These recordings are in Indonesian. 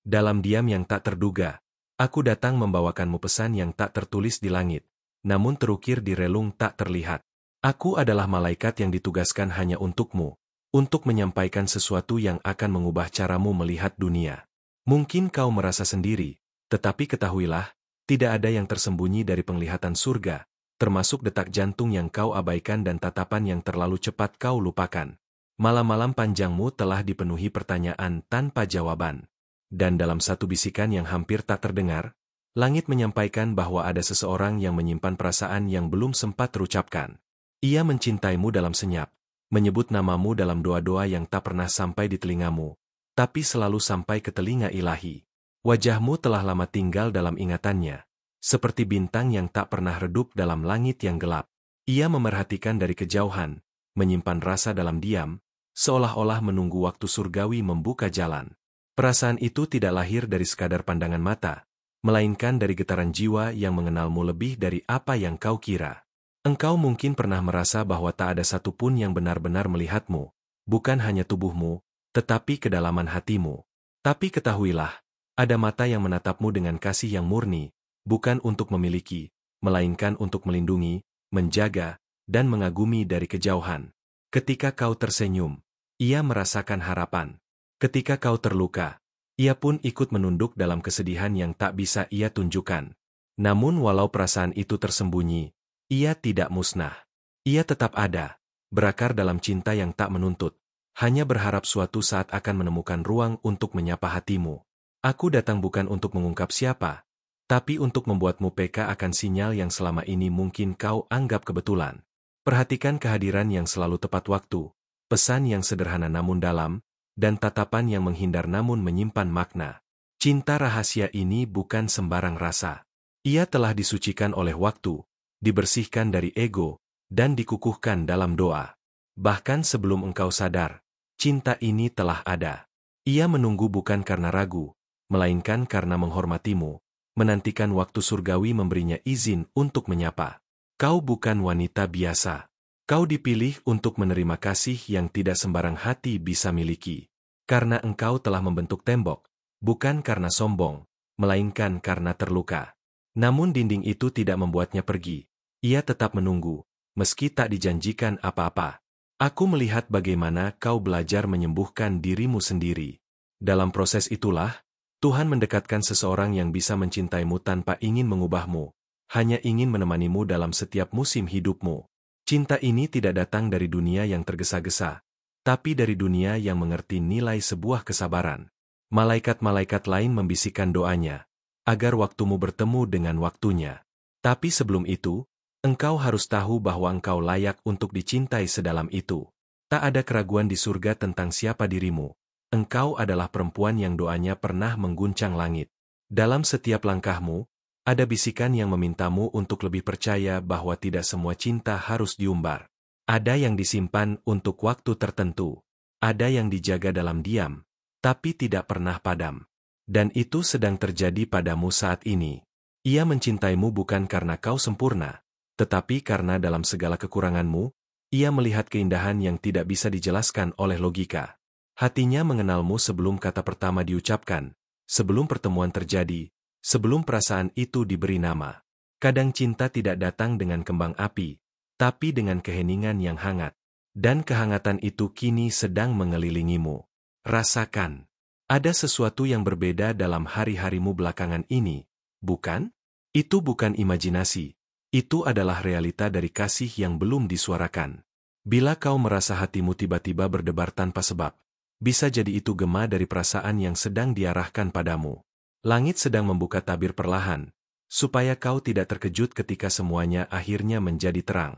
Dalam diam yang tak terduga, aku datang membawakanmu pesan yang tak tertulis di langit, namun terukir di relung tak terlihat. Aku adalah malaikat yang ditugaskan hanya untukmu, untuk menyampaikan sesuatu yang akan mengubah caramu melihat dunia. Mungkin kau merasa sendiri, tetapi ketahuilah, tidak ada yang tersembunyi dari penglihatan surga, termasuk detak jantung yang kau abaikan dan tatapan yang terlalu cepat kau lupakan. Malam-malam panjangmu telah dipenuhi pertanyaan tanpa jawaban. Dan dalam satu bisikan yang hampir tak terdengar, langit menyampaikan bahwa ada seseorang yang menyimpan perasaan yang belum sempat terucapkan. Ia mencintaimu dalam senyap, menyebut namamu dalam doa-doa yang tak pernah sampai di telingamu, tapi selalu sampai ke telinga ilahi. Wajahmu telah lama tinggal dalam ingatannya, seperti bintang yang tak pernah redup dalam langit yang gelap. Ia memerhatikan dari kejauhan, menyimpan rasa dalam diam, seolah-olah menunggu waktu surgawi membuka jalan. Perasaan itu tidak lahir dari sekadar pandangan mata, melainkan dari getaran jiwa yang mengenalmu lebih dari apa yang kau kira. Engkau mungkin pernah merasa bahwa tak ada satupun yang benar-benar melihatmu, bukan hanya tubuhmu, tetapi kedalaman hatimu. Tapi ketahuilah, ada mata yang menatapmu dengan kasih yang murni, bukan untuk memiliki, melainkan untuk melindungi, menjaga, dan mengagumi dari kejauhan. Ketika kau tersenyum, ia merasakan harapan. Ketika kau terluka, ia pun ikut menunduk dalam kesedihan yang tak bisa ia tunjukkan. Namun walau perasaan itu tersembunyi, ia tidak musnah. Ia tetap ada, berakar dalam cinta yang tak menuntut, hanya berharap suatu saat akan menemukan ruang untuk menyapa hatimu. Aku datang bukan untuk mengungkap siapa, tapi untuk membuatmu peka akan sinyal yang selama ini mungkin kau anggap kebetulan. Perhatikan kehadiran yang selalu tepat waktu, pesan yang sederhana namun dalam, dan tatapan yang menghindar namun menyimpan makna. Cinta rahasia ini bukan sembarang rasa. Ia telah disucikan oleh waktu, dibersihkan dari ego, dan dikukuhkan dalam doa. Bahkan sebelum engkau sadar, cinta ini telah ada. Ia menunggu bukan karena ragu, melainkan karena menghormatimu, menantikan waktu surgawi memberinya izin untuk menyapa. Kau bukan wanita biasa. Kau dipilih untuk menerima kasih yang tidak sembarang hati bisa miliki. Karena engkau telah membentuk tembok, bukan karena sombong, melainkan karena terluka. Namun dinding itu tidak membuatnya pergi. Ia tetap menunggu, meski tak dijanjikan apa-apa. Aku melihat bagaimana kau belajar menyembuhkan dirimu sendiri. Dalam proses itulah, Tuhan mendekatkan seseorang yang bisa mencintaimu tanpa ingin mengubahmu, hanya ingin menemanimu dalam setiap musim hidupmu. Cinta ini tidak datang dari dunia yang tergesa-gesa, tapi dari dunia yang mengerti nilai sebuah kesabaran. Malaikat-malaikat lain membisikkan doanya, agar waktumu bertemu dengan waktunya. Tapi sebelum itu, engkau harus tahu bahwa engkau layak untuk dicintai sedalam itu. Tak ada keraguan di surga tentang siapa dirimu. Engkau adalah perempuan yang doanya pernah mengguncang langit. Dalam setiap langkahmu, ada bisikan yang memintamu untuk lebih percaya bahwa tidak semua cinta harus diumbar. Ada yang disimpan untuk waktu tertentu. Ada yang dijaga dalam diam, tapi tidak pernah padam. Dan itu sedang terjadi padamu saat ini. Ia mencintaimu bukan karena kau sempurna, tetapi karena dalam segala kekuranganmu, ia melihat keindahan yang tidak bisa dijelaskan oleh logika. Hatinya mengenalmu sebelum kata pertama diucapkan, sebelum pertemuan terjadi, sebelum perasaan itu diberi nama. Kadang cinta tidak datang dengan kembang api, tapi dengan keheningan yang hangat. Dan kehangatan itu kini sedang mengelilingimu. Rasakan. Ada sesuatu yang berbeda dalam hari-harimu belakangan ini, bukan? Itu bukan imajinasi. Itu adalah realita dari kasih yang belum disuarakan. Bila kau merasa hatimu tiba-tiba berdebar tanpa sebab, bisa jadi itu gema dari perasaan yang sedang diarahkan padamu. Langit sedang membuka tabir perlahan, supaya kau tidak terkejut ketika semuanya akhirnya menjadi terang.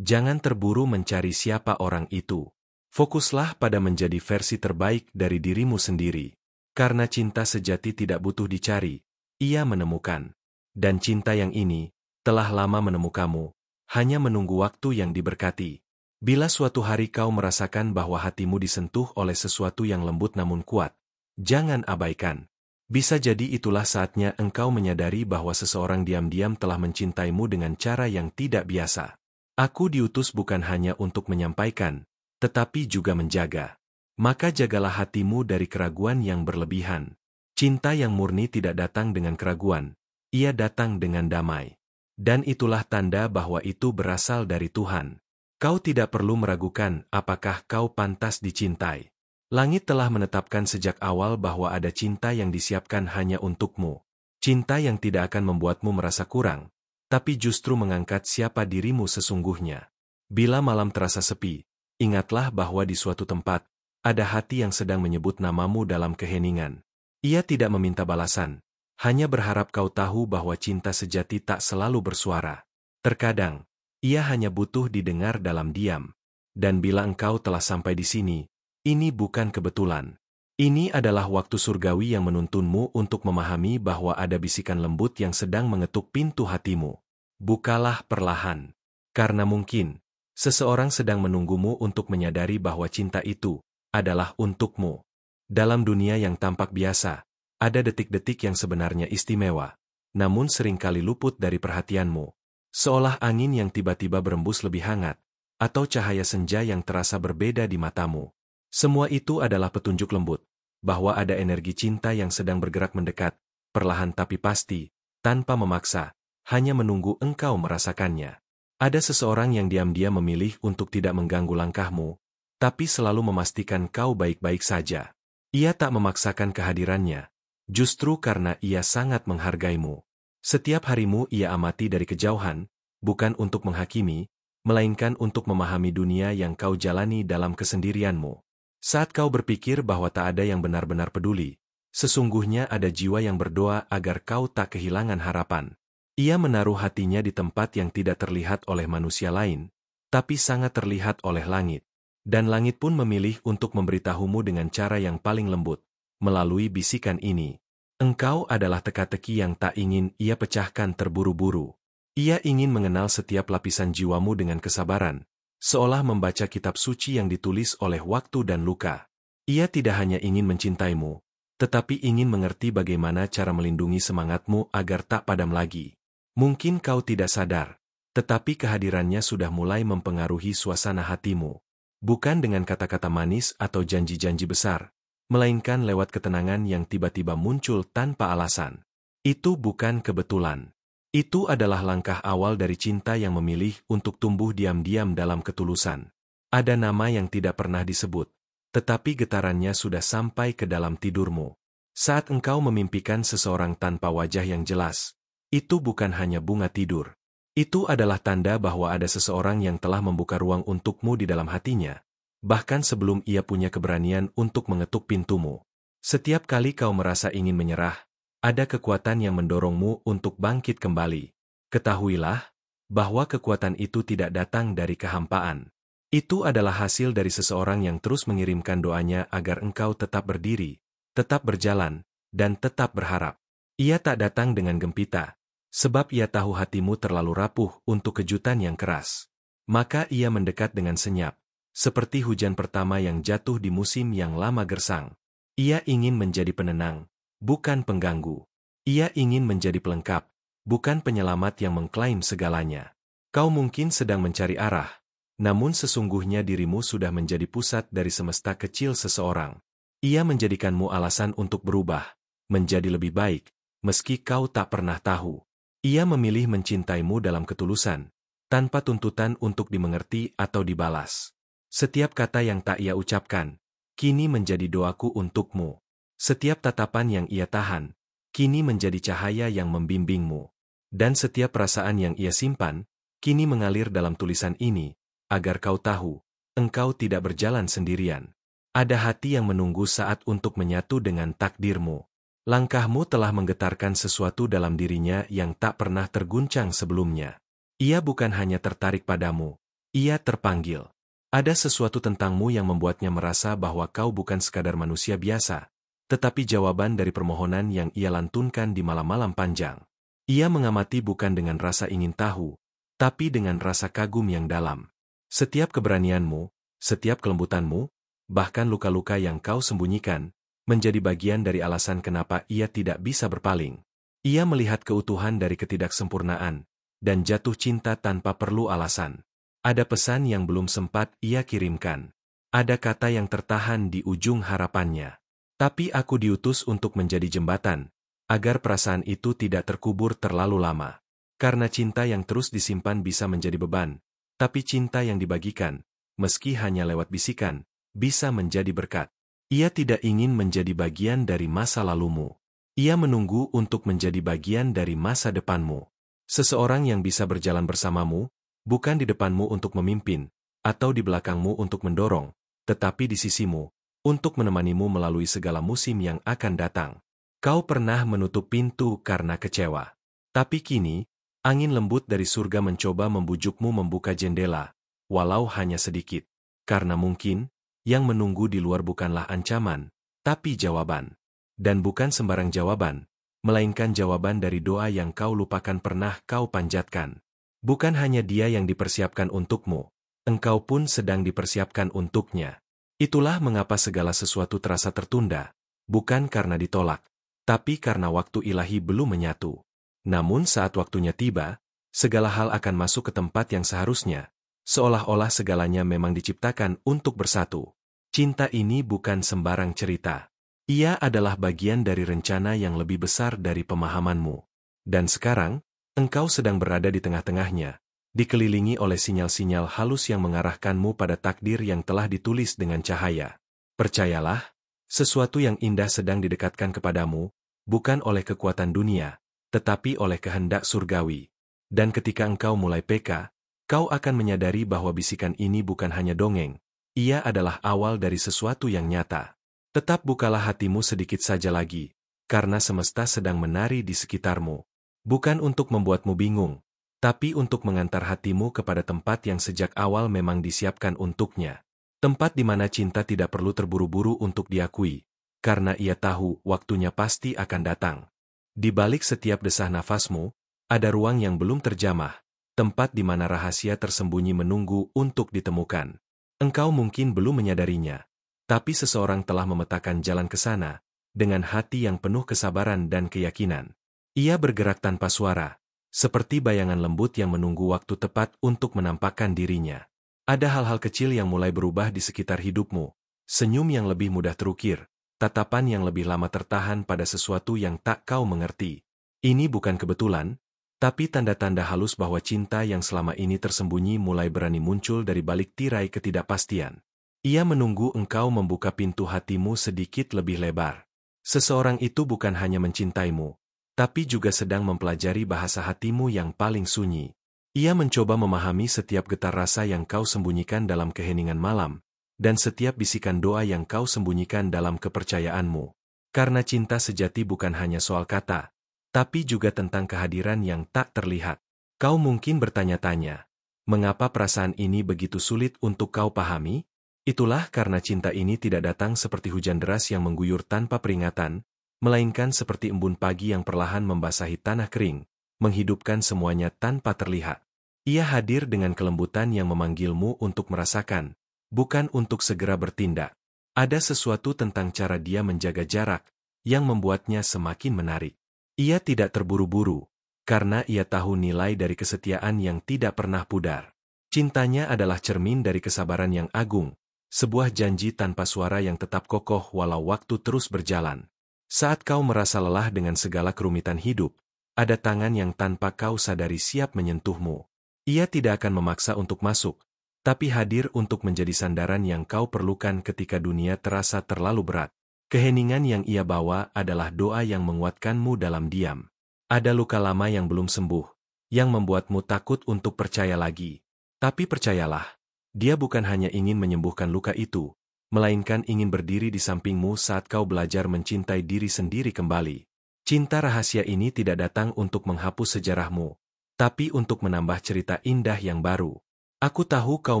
Jangan terburu mencari siapa orang itu. Fokuslah pada menjadi versi terbaik dari dirimu sendiri. Karena cinta sejati tidak butuh dicari, ia menemukan. Dan cinta yang ini, telah lama menemukamu, hanya menunggu waktu yang diberkati. Bila suatu hari kau merasakan bahwa hatimu disentuh oleh sesuatu yang lembut namun kuat, jangan abaikan. Bisa jadi itulah saatnya engkau menyadari bahwa seseorang diam-diam telah mencintaimu dengan cara yang tidak biasa. Aku diutus bukan hanya untuk menyampaikan, tetapi juga menjaga. Maka jagalah hatimu dari keraguan yang berlebihan. Cinta yang murni tidak datang dengan keraguan, ia datang dengan damai. Dan itulah tanda bahwa itu berasal dari Tuhan. Kau tidak perlu meragukan apakah kau pantas dicintai. Langit telah menetapkan sejak awal bahwa ada cinta yang disiapkan hanya untukmu. Cinta yang tidak akan membuatmu merasa kurang, tapi justru mengangkat siapa dirimu sesungguhnya. Bila malam terasa sepi, ingatlah bahwa di suatu tempat, ada hati yang sedang menyebut namamu dalam keheningan. Ia tidak meminta balasan, hanya berharap kau tahu bahwa cinta sejati tak selalu bersuara. Terkadang, ia hanya butuh didengar dalam diam. Dan bila engkau telah sampai di sini, ini bukan kebetulan. Ini adalah waktu surgawi yang menuntunmu untuk memahami bahwa ada bisikan lembut yang sedang mengetuk pintu hatimu. Bukalah perlahan. Karena mungkin, seseorang sedang menunggumu untuk menyadari bahwa cinta itu adalah untukmu. Dalam dunia yang tampak biasa, ada detik-detik yang sebenarnya istimewa, namun seringkali luput dari perhatianmu. Seolah angin yang tiba-tiba berembus lebih hangat, atau cahaya senja yang terasa berbeda di matamu. Semua itu adalah petunjuk lembut, bahwa ada energi cinta yang sedang bergerak mendekat, perlahan tapi pasti, tanpa memaksa, hanya menunggu engkau merasakannya. Ada seseorang yang diam-diam memilih untuk tidak mengganggu langkahmu, tapi selalu memastikan kau baik-baik saja. Ia tak memaksakan kehadirannya, justru karena ia sangat menghargaimu. Setiap harimu ia amati dari kejauhan, bukan untuk menghakimi, melainkan untuk memahami dunia yang kau jalani dalam kesendirianmu. Saat kau berpikir bahwa tak ada yang benar-benar peduli, sesungguhnya ada jiwa yang berdoa agar kau tak kehilangan harapan. Ia menaruh hatinya di tempat yang tidak terlihat oleh manusia lain, tapi sangat terlihat oleh langit. Dan langit pun memilih untuk memberitahumu dengan cara yang paling lembut, melalui bisikan ini. Engkau adalah teka-teki yang tak ingin ia pecahkan terburu-buru. Ia ingin mengenal setiap lapisan jiwamu dengan kesabaran, seolah membaca kitab suci yang ditulis oleh waktu dan luka. Ia tidak hanya ingin mencintaimu, tetapi ingin mengerti bagaimana cara melindungi semangatmu agar tak padam lagi. Mungkin kau tidak sadar, tetapi kehadirannya sudah mulai mempengaruhi suasana hatimu. Bukan dengan kata-kata manis atau janji-janji besar, melainkan lewat ketenangan yang tiba-tiba muncul tanpa alasan. Itu bukan kebetulan. Itu adalah langkah awal dari cinta yang memilih untuk tumbuh diam-diam dalam ketulusan. Ada nama yang tidak pernah disebut, tetapi getarannya sudah sampai ke dalam tidurmu. Saat engkau memimpikan seseorang tanpa wajah yang jelas, itu bukan hanya bunga tidur. Itu adalah tanda bahwa ada seseorang yang telah membuka ruang untukmu di dalam hatinya, bahkan sebelum ia punya keberanian untuk mengetuk pintumu. Setiap kali kau merasa ingin menyerah, ada kekuatan yang mendorongmu untuk bangkit kembali. Ketahuilah bahwa kekuatan itu tidak datang dari kehampaan. Itu adalah hasil dari seseorang yang terus mengirimkan doanya agar engkau tetap berdiri, tetap berjalan, dan tetap berharap. Ia tak datang dengan gempita, sebab ia tahu hatimu terlalu rapuh untuk kejutan yang keras. Maka ia mendekat dengan senyap, seperti hujan pertama yang jatuh di musim yang lama gersang. Ia ingin menjadi penenang, bukan pengganggu. Ia ingin menjadi pelengkap, bukan penyelamat yang mengklaim segalanya. Kau mungkin sedang mencari arah, namun sesungguhnya dirimu sudah menjadi pusat dari semesta kecil seseorang. Ia menjadikanmu alasan untuk berubah, menjadi lebih baik, meski kau tak pernah tahu. Ia memilih mencintaimu dalam ketulusan, tanpa tuntutan untuk dimengerti atau dibalas. Setiap kata yang tak ia ucapkan, kini menjadi doaku untukmu. Setiap tatapan yang ia tahan, kini menjadi cahaya yang membimbingmu. Dan setiap perasaan yang ia simpan, kini mengalir dalam tulisan ini, agar kau tahu, engkau tidak berjalan sendirian. Ada hati yang menunggu saat untuk menyatu dengan takdirmu. Langkahmu telah menggetarkan sesuatu dalam dirinya yang tak pernah terguncang sebelumnya. Ia bukan hanya tertarik padamu, ia terpanggil. Ada sesuatu tentangmu yang membuatnya merasa bahwa kau bukan sekadar manusia biasa, tetapi jawaban dari permohonan yang ia lantunkan di malam-malam panjang. Ia mengamati bukan dengan rasa ingin tahu, tapi dengan rasa kagum yang dalam. Setiap keberanianmu, setiap kelembutanmu, bahkan luka-luka yang kau sembunyikan, menjadi bagian dari alasan kenapa ia tidak bisa berpaling. Ia melihat keutuhan dari ketidaksempurnaan, dan jatuh cinta tanpa perlu alasan. Ada pesan yang belum sempat ia kirimkan. Ada kata yang tertahan di ujung harapannya. Tapi aku diutus untuk menjadi jembatan, agar perasaan itu tidak terkubur terlalu lama. Karena cinta yang terus disimpan bisa menjadi beban, tapi cinta yang dibagikan, meski hanya lewat bisikan, bisa menjadi berkat. Ia tidak ingin menjadi bagian dari masa lalumu. Ia menunggu untuk menjadi bagian dari masa depanmu. Seseorang yang bisa berjalan bersamamu, bukan di depanmu untuk memimpin, atau di belakangmu untuk mendorong, tetapi di sisimu, untuk menemanimu melalui segala musim yang akan datang. Kau pernah menutup pintu karena kecewa. Tapi kini, angin lembut dari surga mencoba membujukmu membuka jendela, walau hanya sedikit. Karena mungkin, yang menunggu di luar bukanlah ancaman, tapi jawaban. Dan bukan sembarang jawaban, melainkan jawaban dari doa yang kau lupakan pernah kau panjatkan. Bukan hanya dia yang dipersiapkan untukmu, engkau pun sedang dipersiapkan untuknya. Itulah mengapa segala sesuatu terasa tertunda, bukan karena ditolak, tapi karena waktu ilahi belum menyatu. Namun saat waktunya tiba, segala hal akan masuk ke tempat yang seharusnya, seolah-olah segalanya memang diciptakan untuk bersatu. Cinta ini bukan sembarang cerita. Ia adalah bagian dari rencana yang lebih besar dari pemahamanmu. Dan sekarang, engkau sedang berada di tengah-tengahnya, dikelilingi oleh sinyal-sinyal halus yang mengarahkanmu pada takdir yang telah ditulis dengan cahaya. Percayalah, sesuatu yang indah sedang didekatkan kepadamu, bukan oleh kekuatan dunia, tetapi oleh kehendak surgawi. Dan ketika engkau mulai peka, kau akan menyadari bahwa bisikan ini bukan hanya dongeng, ia adalah awal dari sesuatu yang nyata. Tetap bukalah hatimu sedikit saja lagi, karena semesta sedang menari di sekitarmu. Bukan untuk membuatmu bingung, tapi untuk mengantar hatimu kepada tempat yang sejak awal memang disiapkan untuknya. Tempat di mana cinta tidak perlu terburu-buru untuk diakui, karena ia tahu waktunya pasti akan datang. Di balik setiap desah nafasmu, ada ruang yang belum terjamah, tempat di mana rahasia tersembunyi menunggu untuk ditemukan. Engkau mungkin belum menyadarinya, tapi seseorang telah memetakan jalan ke sana, dengan hati yang penuh kesabaran dan keyakinan. Ia bergerak tanpa suara, seperti bayangan lembut yang menunggu waktu tepat untuk menampakkan dirinya. Ada hal-hal kecil yang mulai berubah di sekitar hidupmu, senyum yang lebih mudah terukir, tatapan yang lebih lama tertahan pada sesuatu yang tak kau mengerti. Ini bukan kebetulan, tapi tanda-tanda halus bahwa cinta yang selama ini tersembunyi mulai berani muncul dari balik tirai ketidakpastian. Ia menunggu engkau membuka pintu hatimu sedikit lebih lebar. Seseorang itu bukan hanya mencintaimu, tapi juga sedang mempelajari bahasa hatimu yang paling sunyi. Ia mencoba memahami setiap getar rasa yang kau sembunyikan dalam keheningan malam, dan setiap bisikan doa yang kau sembunyikan dalam kepercayaanmu. Karena cinta sejati bukan hanya soal kata, tapi juga tentang kehadiran yang tak terlihat. Kau mungkin bertanya-tanya, mengapa perasaan ini begitu sulit untuk kau pahami? Itulah karena cinta ini tidak datang seperti hujan deras yang mengguyur tanpa peringatan, melainkan seperti embun pagi yang perlahan membasahi tanah kering, menghidupkan semuanya tanpa terlihat. Ia hadir dengan kelembutan yang memanggilmu untuk merasakan, bukan untuk segera bertindak. Ada sesuatu tentang cara dia menjaga jarak, yang membuatnya semakin menarik. Ia tidak terburu-buru, karena ia tahu nilai dari kesetiaan yang tidak pernah pudar. Cintanya adalah cermin dari kesabaran yang agung, sebuah janji tanpa suara yang tetap kokoh walau waktu terus berjalan. Saat kau merasa lelah dengan segala kerumitan hidup, ada tangan yang tanpa kau sadari siap menyentuhmu. Ia tidak akan memaksa untuk masuk, tapi hadir untuk menjadi sandaran yang kau perlukan ketika dunia terasa terlalu berat. Keheningan yang ia bawa adalah doa yang menguatkanmu dalam diam. Ada luka lama yang belum sembuh, yang membuatmu takut untuk percaya lagi. Tapi percayalah, dia bukan hanya ingin menyembuhkan luka itu, melainkan ingin berdiri di sampingmu saat kau belajar mencintai diri sendiri kembali. Cinta rahasia ini tidak datang untuk menghapus sejarahmu, tapi untuk menambah cerita indah yang baru. Aku tahu kau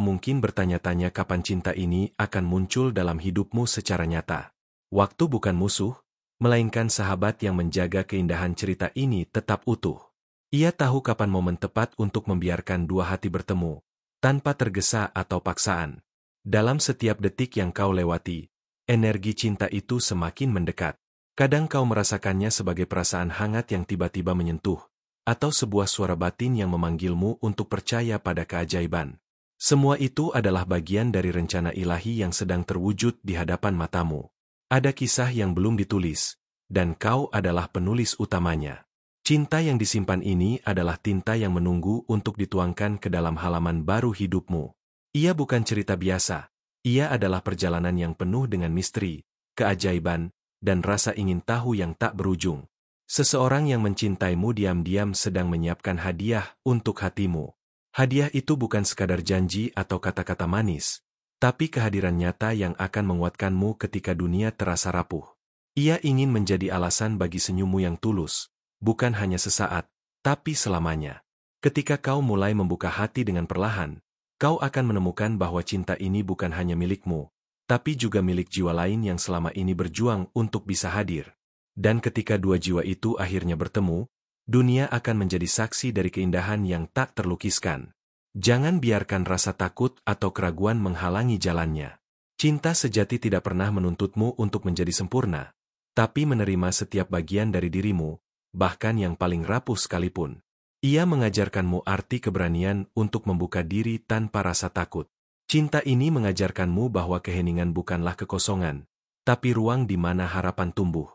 mungkin bertanya-tanya kapan cinta ini akan muncul dalam hidupmu secara nyata. Waktu bukan musuh, melainkan sahabat yang menjaga keindahan cerita ini tetap utuh. Ia tahu kapan momen tepat untuk membiarkan dua hati bertemu, tanpa tergesa atau paksaan. Dalam setiap detik yang kau lewati, energi cinta itu semakin mendekat. Kadang kau merasakannya sebagai perasaan hangat yang tiba-tiba menyentuh, atau sebuah suara batin yang memanggilmu untuk percaya pada keajaiban. Semua itu adalah bagian dari rencana ilahi yang sedang terwujud di hadapan matamu. Ada kisah yang belum ditulis, dan kau adalah penulis utamanya. Cinta yang disimpan ini adalah tinta yang menunggu untuk dituangkan ke dalam halaman baru hidupmu. Ia bukan cerita biasa, ia adalah perjalanan yang penuh dengan misteri, keajaiban, dan rasa ingin tahu yang tak berujung. Seseorang yang mencintaimu diam-diam sedang menyiapkan hadiah untuk hatimu. Hadiah itu bukan sekadar janji atau kata-kata manis, tapi kehadiran nyata yang akan menguatkanmu ketika dunia terasa rapuh. Ia ingin menjadi alasan bagi senyummu yang tulus, bukan hanya sesaat, tapi selamanya. Ketika kau mulai membuka hati dengan perlahan, kau akan menemukan bahwa cinta ini bukan hanya milikmu, tapi juga milik jiwa lain yang selama ini berjuang untuk bisa hadir. Dan ketika dua jiwa itu akhirnya bertemu, dunia akan menjadi saksi dari keindahan yang tak terlukiskan. Jangan biarkan rasa takut atau keraguan menghalangi jalannya. Cinta sejati tidak pernah menuntutmu untuk menjadi sempurna, tapi menerima setiap bagian dari dirimu, bahkan yang paling rapuh sekalipun. Ia mengajarkanmu arti keberanian untuk membuka diri tanpa rasa takut. Cinta ini mengajarkanmu bahwa keheningan bukanlah kekosongan, tapi ruang di mana harapan tumbuh.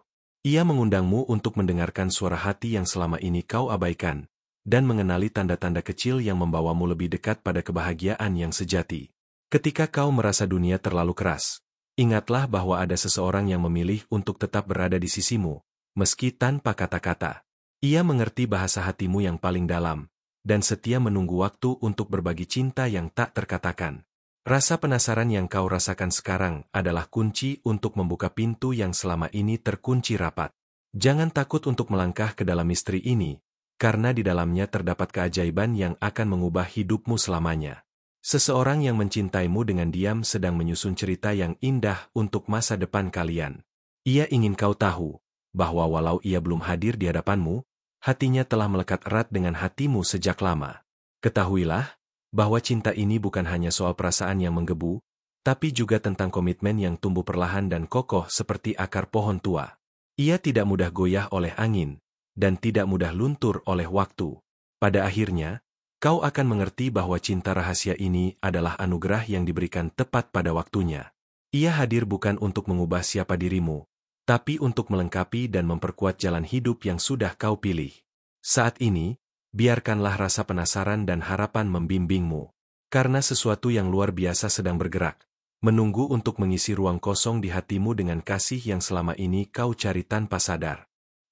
Ia mengundangmu untuk mendengarkan suara hati yang selama ini kau abaikan, dan mengenali tanda-tanda kecil yang membawamu lebih dekat pada kebahagiaan yang sejati. Ketika kau merasa dunia terlalu keras, ingatlah bahwa ada seseorang yang memilih untuk tetap berada di sisimu, meski tanpa kata-kata. Ia mengerti bahasa hatimu yang paling dalam, dan setia menunggu waktu untuk berbagi cinta yang tak terkatakan. Rasa penasaran yang kau rasakan sekarang adalah kunci untuk membuka pintu yang selama ini terkunci rapat. Jangan takut untuk melangkah ke dalam misteri ini, karena di dalamnya terdapat keajaiban yang akan mengubah hidupmu selamanya. Seseorang yang mencintaimu dengan diam sedang menyusun cerita yang indah untuk masa depan kalian. Ia ingin kau tahu, bahwa walau ia belum hadir di hadapanmu, hatinya telah melekat erat dengan hatimu sejak lama. Ketahuilah, bahwa cinta ini bukan hanya soal perasaan yang menggebu, tapi juga tentang komitmen yang tumbuh perlahan dan kokoh seperti akar pohon tua. Ia tidak mudah goyah oleh angin, dan tidak mudah luntur oleh waktu. Pada akhirnya, kau akan mengerti bahwa cinta rahasia ini adalah anugerah yang diberikan tepat pada waktunya. Ia hadir bukan untuk mengubah siapa dirimu, tapi untuk melengkapi dan memperkuat jalan hidup yang sudah kau pilih. Saat ini, biarkanlah rasa penasaran dan harapan membimbingmu. Karena sesuatu yang luar biasa sedang bergerak, menunggu untuk mengisi ruang kosong di hatimu dengan kasih yang selama ini kau cari tanpa sadar.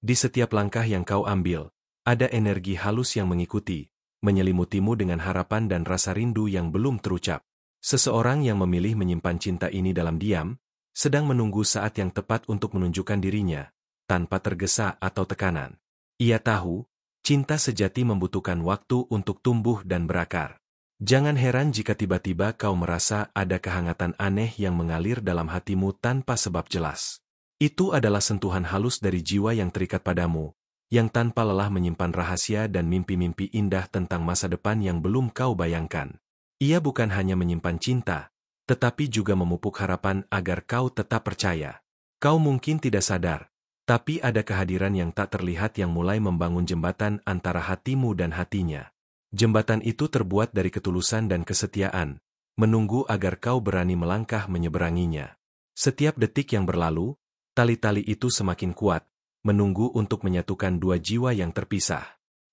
Di setiap langkah yang kau ambil, ada energi halus yang mengikuti, menyelimutimu dengan harapan dan rasa rindu yang belum terucap. Seseorang yang memilih menyimpan cinta ini dalam diam, sedang menunggu saat yang tepat untuk menunjukkan dirinya, tanpa tergesa atau tekanan. Ia tahu, cinta sejati membutuhkan waktu untuk tumbuh dan berakar. Jangan heran jika tiba-tiba kau merasa ada kehangatan aneh yang mengalir dalam hatimu tanpa sebab jelas. Itu adalah sentuhan halus dari jiwa yang terikat padamu, yang tanpa lelah menyimpan rahasia dan mimpi-mimpi indah tentang masa depan yang belum kau bayangkan. Ia bukan hanya menyimpan cinta, tetapi juga memupuk harapan agar kau tetap percaya. Kau mungkin tidak sadar, tapi ada kehadiran yang tak terlihat yang mulai membangun jembatan antara hatimu dan hatinya. Jembatan itu terbuat dari ketulusan dan kesetiaan, menunggu agar kau berani melangkah menyeberanginya. Setiap detik yang berlalu, tali-tali itu semakin kuat, menunggu untuk menyatukan dua jiwa yang terpisah.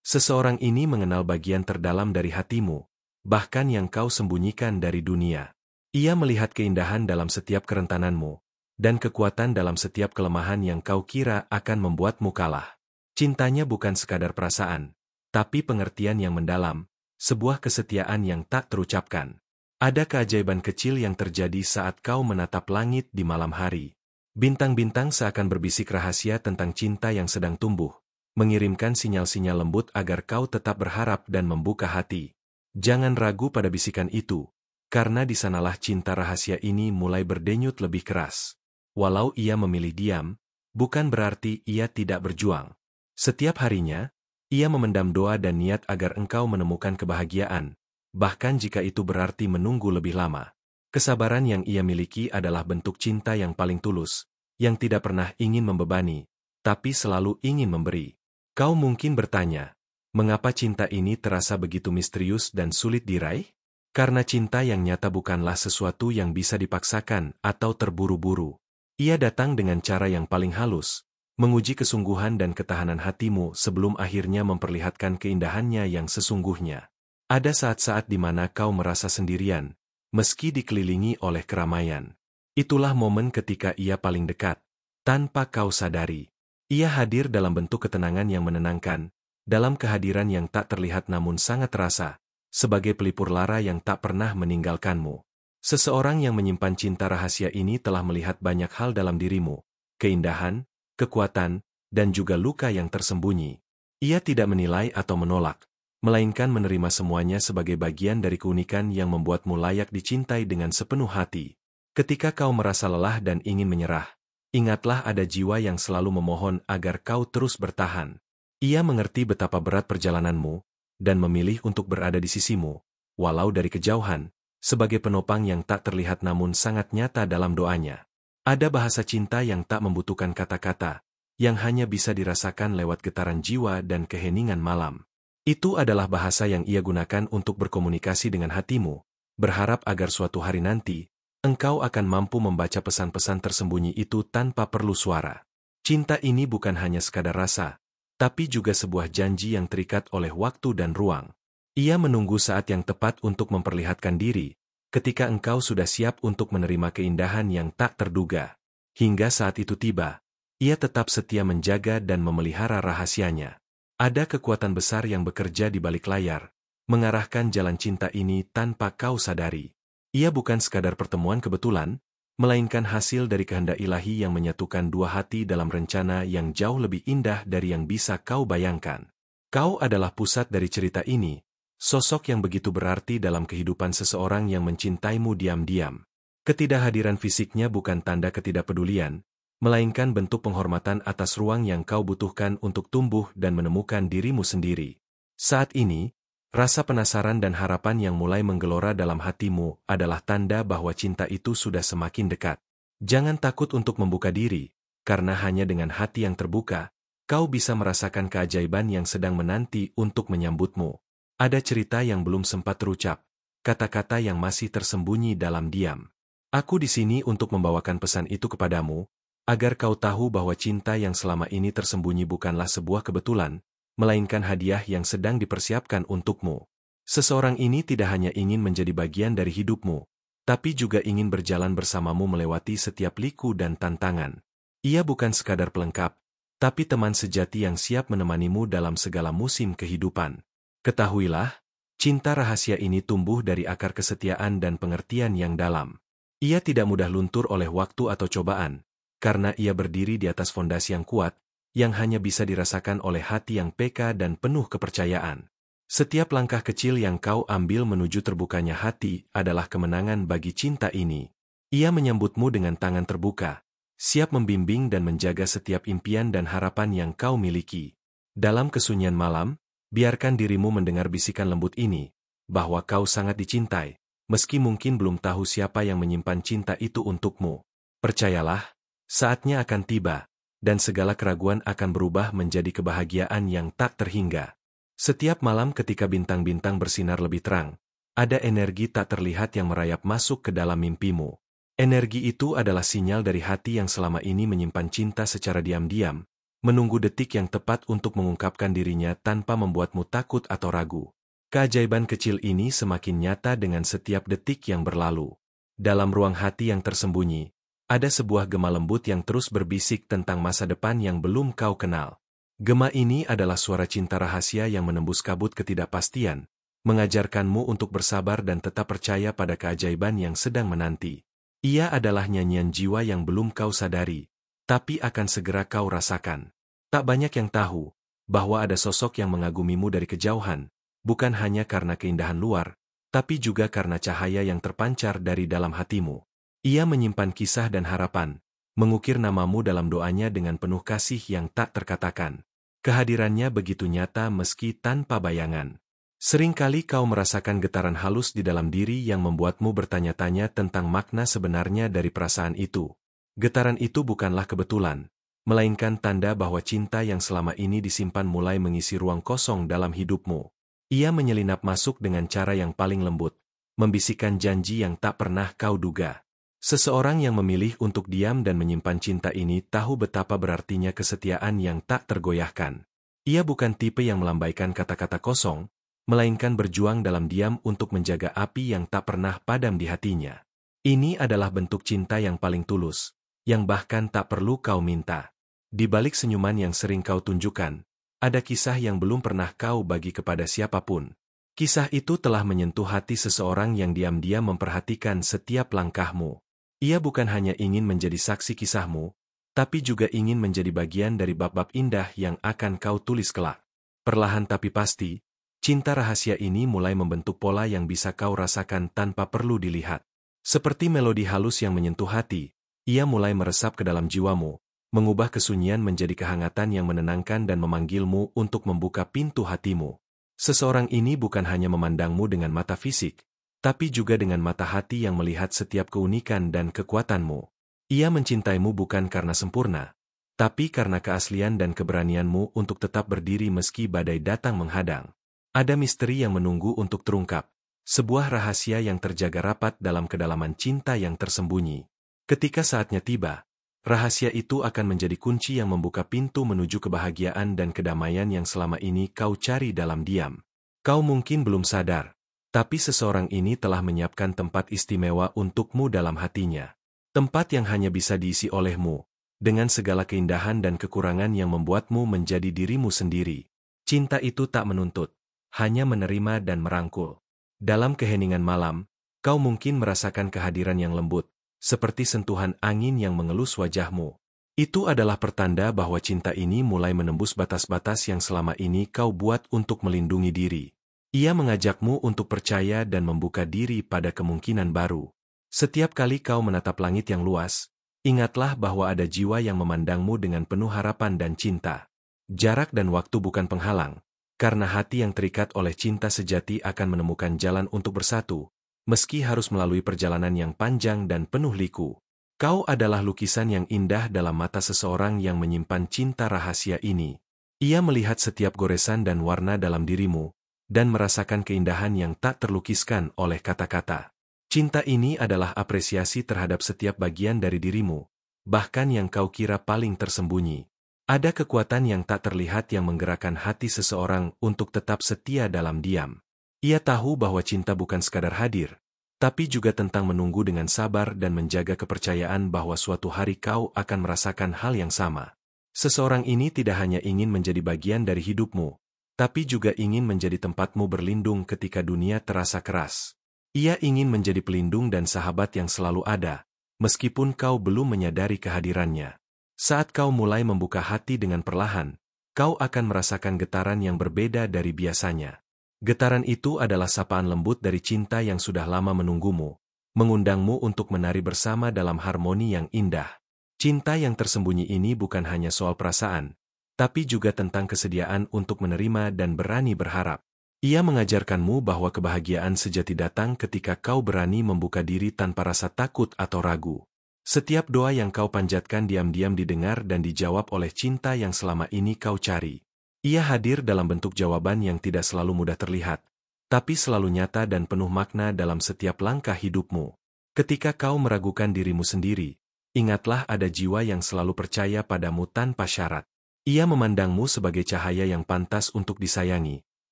Seseorang ini mengenal bagian terdalam dari hatimu, bahkan yang kau sembunyikan dari dunia. Ia melihat keindahan dalam setiap kerentananmu, dan kekuatan dalam setiap kelemahan yang kau kira akan membuatmu kalah. Cintanya bukan sekadar perasaan, tapi pengertian yang mendalam, sebuah kesetiaan yang tak terucapkan. Ada keajaiban kecil yang terjadi saat kau menatap langit di malam hari. Bintang-bintang seakan berbisik rahasia tentang cinta yang sedang tumbuh, mengirimkan sinyal-sinyal lembut agar kau tetap berharap dan membuka hati. Jangan ragu pada bisikan itu, karena di sanalah cinta rahasia ini mulai berdenyut lebih keras. Walau ia memilih diam, bukan berarti ia tidak berjuang. Setiap harinya, ia memendam doa dan niat agar engkau menemukan kebahagiaan, bahkan jika itu berarti menunggu lebih lama. Kesabaran yang ia miliki adalah bentuk cinta yang paling tulus, yang tidak pernah ingin membebani, tapi selalu ingin memberi. Kau mungkin bertanya, mengapa cinta ini terasa begitu misterius dan sulit diraih? Karena cinta yang nyata bukanlah sesuatu yang bisa dipaksakan atau terburu-buru. Ia datang dengan cara yang paling halus, menguji kesungguhan dan ketahanan hatimu sebelum akhirnya memperlihatkan keindahannya yang sesungguhnya. Ada saat-saat di mana kau merasa sendirian, meski dikelilingi oleh keramaian. Itulah momen ketika ia paling dekat, tanpa kau sadari. Ia hadir dalam bentuk ketenangan yang menenangkan, dalam kehadiran yang tak terlihat namun sangat terasa, sebagai pelipur lara yang tak pernah meninggalkanmu. Seseorang yang menyimpan cinta rahasia ini telah melihat banyak hal dalam dirimu, keindahan, kekuatan, dan juga luka yang tersembunyi. Ia tidak menilai atau menolak, melainkan menerima semuanya sebagai bagian dari keunikan yang membuatmu layak dicintai dengan sepenuh hati. Ketika kau merasa lelah dan ingin menyerah, ingatlah ada jiwa yang selalu memohon agar kau terus bertahan. Ia mengerti betapa berat perjalananmu, dan memilih untuk berada di sisimu, walau dari kejauhan, sebagai penopang yang tak terlihat namun sangat nyata dalam doanya. Ada bahasa cinta yang tak membutuhkan kata-kata, yang hanya bisa dirasakan lewat getaran jiwa dan keheningan malam. Itu adalah bahasa yang ia gunakan untuk berkomunikasi dengan hatimu, berharap agar suatu hari nanti, engkau akan mampu membaca pesan-pesan tersembunyi itu tanpa perlu suara. Cinta ini bukan hanya sekadar rasa, tapi juga sebuah janji yang terikat oleh waktu dan ruang. Ia menunggu saat yang tepat untuk memperlihatkan diri, ketika engkau sudah siap untuk menerima keindahan yang tak terduga. Hingga saat itu tiba, ia tetap setia menjaga dan memelihara rahasianya. Ada kekuatan besar yang bekerja di balik layar, mengarahkan jalan cinta ini tanpa kau sadari. Ia bukan sekadar pertemuan kebetulan, melainkan hasil dari kehendak ilahi yang menyatukan dua hati dalam rencana yang jauh lebih indah dari yang bisa kau bayangkan. Kau adalah pusat dari cerita ini, sosok yang begitu berarti dalam kehidupan seseorang yang mencintaimu diam-diam. Ketidakhadiran fisiknya bukan tanda ketidakpedulian, melainkan bentuk penghormatan atas ruang yang kau butuhkan untuk tumbuh dan menemukan dirimu sendiri. Saat ini, rasa penasaran dan harapan yang mulai menggelora dalam hatimu adalah tanda bahwa cinta itu sudah semakin dekat. Jangan takut untuk membuka diri, karena hanya dengan hati yang terbuka, kau bisa merasakan keajaiban yang sedang menanti untuk menyambutmu. Ada cerita yang belum sempat terucap, kata-kata yang masih tersembunyi dalam diam. Aku di sini untuk membawakan pesan itu kepadamu, agar kau tahu bahwa cinta yang selama ini tersembunyi bukanlah sebuah kebetulan, melainkan hadiah yang sedang dipersiapkan untukmu. Seseorang ini tidak hanya ingin menjadi bagian dari hidupmu, tapi juga ingin berjalan bersamamu melewati setiap liku dan tantangan. Ia bukan sekadar pelengkap, tapi teman sejati yang siap menemanimu dalam segala musim kehidupan. Ketahuilah, cinta rahasia ini tumbuh dari akar kesetiaan dan pengertian yang dalam. Ia tidak mudah luntur oleh waktu atau cobaan, karena ia berdiri di atas fondasi yang kuat, yang hanya bisa dirasakan oleh hati yang peka dan penuh kepercayaan. Setiap langkah kecil yang kau ambil menuju terbukanya hati adalah kemenangan bagi cinta ini. Ia menyambutmu dengan tangan terbuka, siap membimbing dan menjaga setiap impian dan harapan yang kau miliki. Dalam kesunyian malam, biarkan dirimu mendengar bisikan lembut ini, bahwa kau sangat dicintai, meski mungkin belum tahu siapa yang menyimpan cinta itu untukmu. Percayalah, saatnya akan tiba, dan segala keraguan akan berubah menjadi kebahagiaan yang tak terhingga. Setiap malam ketika bintang-bintang bersinar lebih terang, ada energi tak terlihat yang merayap masuk ke dalam mimpimu. Energi itu adalah sinyal dari hati yang selama ini menyimpan cinta secara diam-diam, menunggu detik yang tepat untuk mengungkapkan dirinya tanpa membuatmu takut atau ragu. Keajaiban kecil ini semakin nyata dengan setiap detik yang berlalu. Dalam ruang hati yang tersembunyi, ada sebuah gema lembut yang terus berbisik tentang masa depan yang belum kau kenal. Gema ini adalah suara cinta rahasia yang menembus kabut ketidakpastian, mengajarkanmu untuk bersabar dan tetap percaya pada keajaiban yang sedang menanti. Ia adalah nyanyian jiwa yang belum kau sadari, tapi akan segera kau rasakan. Tak banyak yang tahu, bahwa ada sosok yang mengagumimu dari kejauhan, bukan hanya karena keindahan luar, tapi juga karena cahaya yang terpancar dari dalam hatimu. Ia menyimpan kisah dan harapan, mengukir namamu dalam doanya dengan penuh kasih yang tak terkatakan. Kehadirannya begitu nyata meski tanpa bayangan. Seringkali kau merasakan getaran halus di dalam diri yang membuatmu bertanya-tanya tentang makna sebenarnya dari perasaan itu. Getaran itu bukanlah kebetulan, melainkan tanda bahwa cinta yang selama ini disimpan mulai mengisi ruang kosong dalam hidupmu. Ia menyelinap masuk dengan cara yang paling lembut, membisikkan janji yang tak pernah kau duga. Seseorang yang memilih untuk diam dan menyimpan cinta ini tahu betapa berartinya kesetiaan yang tak tergoyahkan. Ia bukan tipe yang melambaikan kata-kata kosong, melainkan berjuang dalam diam untuk menjaga api yang tak pernah padam di hatinya. Ini adalah bentuk cinta yang paling tulus, yang bahkan tak perlu kau minta. Di balik senyuman yang sering kau tunjukkan, ada kisah yang belum pernah kau bagi kepada siapapun. Kisah itu telah menyentuh hati seseorang yang diam-diam memperhatikan setiap langkahmu. Ia bukan hanya ingin menjadi saksi kisahmu, tapi juga ingin menjadi bagian dari bab-bab indah yang akan kau tulis kelak. Perlahan tapi pasti, cinta rahasia ini mulai membentuk pola yang bisa kau rasakan tanpa perlu dilihat. Seperti melodi halus yang menyentuh hati, ia mulai meresap ke dalam jiwamu, mengubah kesunyian menjadi kehangatan yang menenangkan dan memanggilmu untuk membuka pintu hatimu. Seseorang ini bukan hanya memandangmu dengan mata fisik, tapi juga dengan mata hati yang melihat setiap keunikan dan kekuatanmu. Ia mencintaimu bukan karena sempurna, tapi karena keaslian dan keberanianmu untuk tetap berdiri meski badai datang menghadang. Ada misteri yang menunggu untuk terungkap, sebuah rahasia yang terjaga rapat dalam kedalaman cinta yang tersembunyi. Ketika saatnya tiba, rahasia itu akan menjadi kunci yang membuka pintu menuju kebahagiaan dan kedamaian yang selama ini kau cari dalam diam. Kau mungkin belum sadar, tapi seseorang ini telah menyiapkan tempat istimewa untukmu dalam hatinya. Tempat yang hanya bisa diisi olehmu, dengan segala keindahan dan kekurangan yang membuatmu menjadi dirimu sendiri. Cinta itu tak menuntut, hanya menerima dan merangkul. Dalam keheningan malam, kau mungkin merasakan kehadiran yang lembut, seperti sentuhan angin yang mengelus wajahmu. Itu adalah pertanda bahwa cinta ini mulai menembus batas-batas yang selama ini kau buat untuk melindungi diri. Ia mengajakmu untuk percaya dan membuka diri pada kemungkinan baru. Setiap kali kau menatap langit yang luas, ingatlah bahwa ada jiwa yang memandangmu dengan penuh harapan dan cinta. Jarak dan waktu bukan penghalang, karena hati yang terikat oleh cinta sejati akan menemukan jalan untuk bersatu, meski harus melalui perjalanan yang panjang dan penuh liku. Kau adalah lukisan yang indah dalam mata seseorang yang menyimpan cinta rahasia ini. Ia melihat setiap goresan dan warna dalam dirimu, dan merasakan keindahan yang tak terlukiskan oleh kata-kata. Cinta ini adalah apresiasi terhadap setiap bagian dari dirimu, bahkan yang kau kira paling tersembunyi. Ada kekuatan yang tak terlihat yang menggerakkan hati seseorang untuk tetap setia dalam diam. Ia tahu bahwa cinta bukan sekadar hadir, tapi juga tentang menunggu dengan sabar dan menjaga kepercayaan bahwa suatu hari kau akan merasakan hal yang sama. Seseorang ini tidak hanya ingin menjadi bagian dari hidupmu, tapi juga ingin menjadi tempatmu berlindung ketika dunia terasa keras. Ia ingin menjadi pelindung dan sahabat yang selalu ada, meskipun kau belum menyadari kehadirannya. Saat kau mulai membuka hati dengan perlahan, kau akan merasakan getaran yang berbeda dari biasanya. Getaran itu adalah sapaan lembut dari cinta yang sudah lama menunggumu, mengundangmu untuk menari bersama dalam harmoni yang indah. Cinta yang tersembunyi ini bukan hanya soal perasaan, tapi juga tentang kesediaan untuk menerima dan berani berharap. Ia mengajarkanmu bahwa kebahagiaan sejati datang ketika kau berani membuka diri tanpa rasa takut atau ragu. Setiap doa yang kau panjatkan diam-diam didengar dan dijawab oleh cinta yang selama ini kau cari. Ia hadir dalam bentuk jawaban yang tidak selalu mudah terlihat, tapi selalu nyata dan penuh makna dalam setiap langkah hidupmu. Ketika kau meragukan dirimu sendiri, ingatlah ada jiwa yang selalu percaya padamu tanpa syarat. Ia memandangmu sebagai cahaya yang pantas untuk disayangi,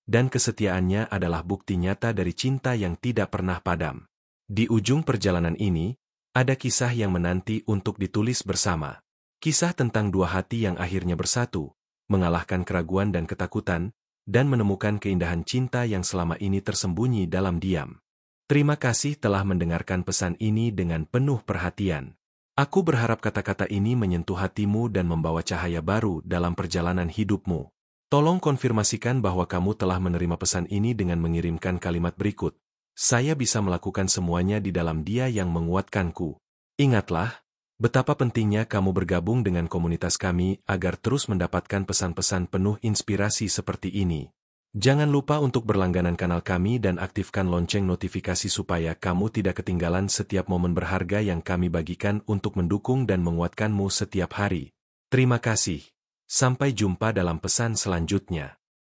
dan kesetiaannya adalah bukti nyata dari cinta yang tidak pernah padam. Di ujung perjalanan ini, ada kisah yang menanti untuk ditulis bersama. Kisah tentang dua hati yang akhirnya bersatu, mengalahkan keraguan dan ketakutan, dan menemukan keindahan cinta yang selama ini tersembunyi dalam diam. Terima kasih telah mendengarkan pesan ini dengan penuh perhatian. Aku berharap kata-kata ini menyentuh hatimu dan membawa cahaya baru dalam perjalanan hidupmu. Tolong konfirmasikan bahwa kamu telah menerima pesan ini dengan mengirimkan kalimat berikut. Saya bisa melakukan semuanya di dalam Dia yang menguatkanku. Ingatlah, betapa pentingnya kamu bergabung dengan komunitas kami agar terus mendapatkan pesan-pesan penuh inspirasi seperti ini. Jangan lupa untuk berlangganan kanal kami dan aktifkan lonceng notifikasi supaya kamu tidak ketinggalan setiap momen berharga yang kami bagikan untuk mendukung dan menguatkanmu setiap hari. Terima kasih. Sampai jumpa dalam pesan selanjutnya.